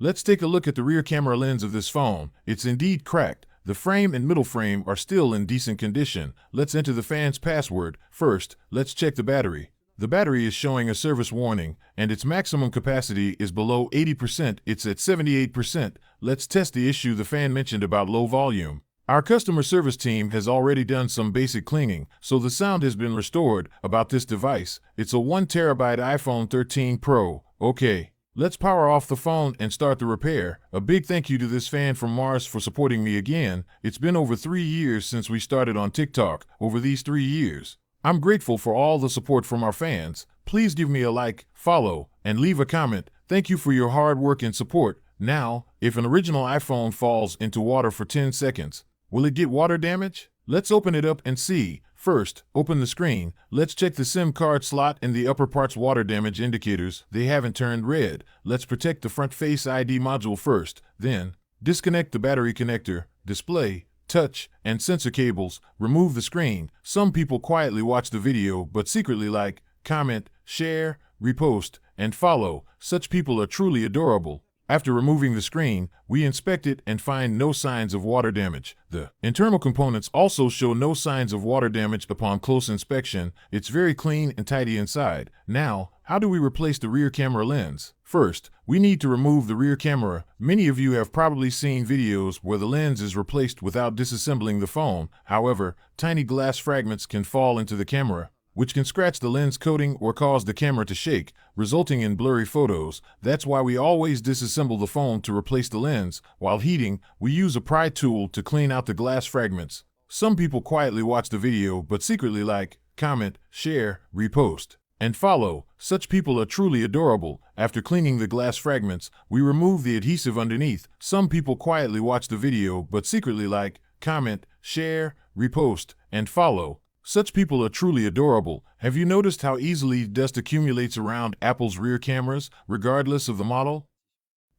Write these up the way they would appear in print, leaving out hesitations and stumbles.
Let's take a look at the rear camera lens of this phone. It's indeed cracked. The frame and middle frame are still in decent condition. Let's enter the fan's password. First, let's check the battery. The battery is showing a service warning, and its maximum capacity is below 80%. It's at 78%. Let's test the issue the fan mentioned about low volume. Our customer service team has already done some basic cleaning, so the sound has been restored. About this device, it's a 1TB iPhone 13 Pro. Okay. Let's power off the phone and start the repair. A big thank you to this fan from Mars for supporting me again. It's been over 3 years since we started on TikTok. Over these 3 years, I'm grateful for all the support from our fans. Please give me a like, follow, and leave a comment. Thank you for your hard work and support. Now, if an original iPhone falls into water for 10 seconds, will it get water damage? Let's open it up and see. First, open the screen. Let's check the SIM card slot and the upper part's water damage indicators. They haven't turned red. Let's protect the front Face ID module first. Then, disconnect the battery connector, display, touch, and sensor cables. Remove the screen. Some people quietly watch the video but secretly like, comment, share, repost, and follow. Such people are truly adorable. After removing the screen, we inspect it and find no signs of water damage. The internal components also show no signs of water damage upon close inspection. It's very clean and tidy inside. Now, how do we replace the rear camera lens? First, we need to remove the rear camera. Many of you have probably seen videos where the lens is replaced without disassembling the phone. However, tiny glass fragments can fall into the camera, which can scratch the lens coating or cause the camera to shake, resulting in blurry photos. That's why we always disassemble the phone to replace the lens. While heating, we use a pry tool to clean out the glass fragments. Some people quietly watch the video but secretly like, comment, share, repost, and follow. Such people are truly adorable. After cleaning the glass fragments, we remove the adhesive underneath. Some people quietly watch the video but secretly like, comment, share, repost, and follow. Such people are truly adorable. Have you noticed how easily dust accumulates around Apple's rear cameras, regardless of the model?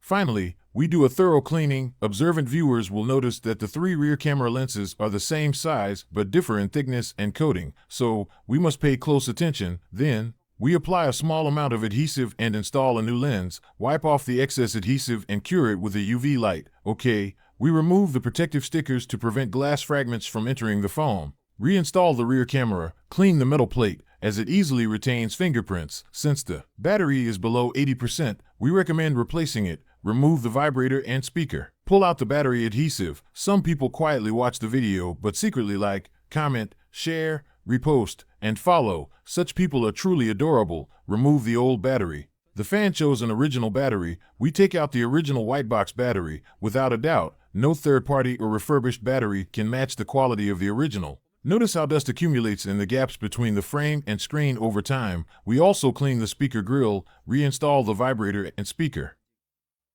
Finally, we do a thorough cleaning. Observant viewers will notice that the 3 rear camera lenses are the same size but differ in thickness and coating, so we must pay close attention. Then, we apply a small amount of adhesive and install a new lens. Wipe off the excess adhesive and cure it with a UV light. Okay, we remove the protective stickers to prevent glass fragments from entering the phone. Reinstall the rear camera. Clean the metal plate, as it easily retains fingerprints. Since the battery is below 80%, we recommend replacing it. Remove the vibrator and speaker. Pull out the battery adhesive. Some people quietly watch the video but secretly like, comment, share, repost, and follow. Such people are truly adorable. Remove the old battery. The fan chose an original battery. We take out the original white box battery. Without a doubt, no third-party or refurbished battery can match the quality of the original. Notice how dust accumulates in the gaps between the frame and screen over time. We also clean the speaker grill, reinstall the vibrator and speaker.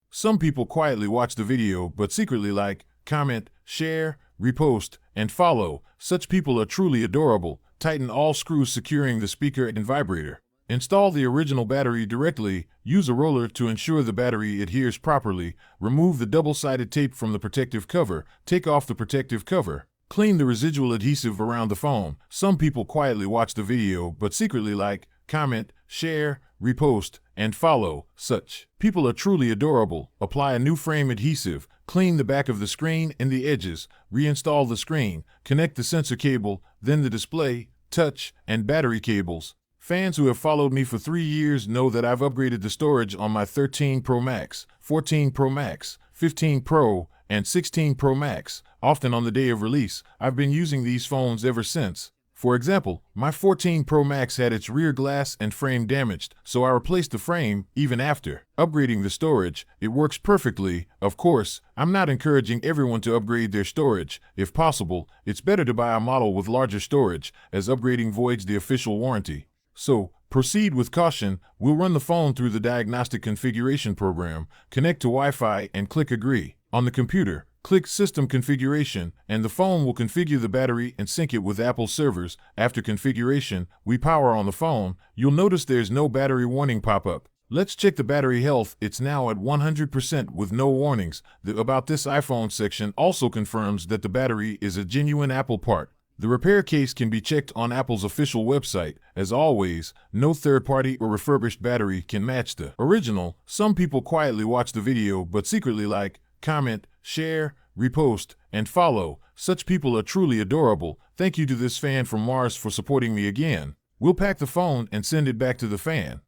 Some people quietly watch the video but secretly like, comment, share, repost, and follow. Such people are truly adorable. Tighten all screws securing the speaker and vibrator. Install the original battery directly. Use a roller to ensure the battery adheres properly. Remove the double-sided tape from the protective cover. Take off the protective cover. Clean the residual adhesive around the phone. Some people quietly watch the video but secretly like, comment, share, repost, and follow. Such people are truly adorable. Apply a new frame adhesive. Clean the back of the screen and the edges. Reinstall the screen. Connect the sensor cable, then the display, touch, and battery cables. Fans who have followed me for 3 years know that I've upgraded the storage on my 13 Pro Max, 14 Pro Max, 15 Pro, and 16 Pro Max, often on the day of release. I've been using these phones ever since. For example, my 14 Pro Max had its rear glass and frame damaged, so I replaced the frame even after upgrading the storage. It works perfectly. Of course, I'm not encouraging everyone to upgrade their storage. If possible, it's better to buy a model with larger storage, as upgrading voids the official warranty. So, proceed with caution. We'll run the phone through the diagnostic configuration program, connect to Wi-Fi, and click Agree. On the computer, click System Configuration, and the phone will configure the battery and sync it with Apple servers. After configuration, we power on the phone. You'll notice there's no battery warning pop-up. Let's check the battery health. It's now at 100% with no warnings. The About This iPhone section also confirms that the battery is a genuine Apple part. The repair case can be checked on Apple's official website. As always, no third-party or refurbished battery can match the original. Some people quietly watch the video but secretly like, comment, share, repost, and follow. Such people are truly adorable. Thank you to this fan from Mars for supporting me again. We'll pack the phone and send it back to the fan.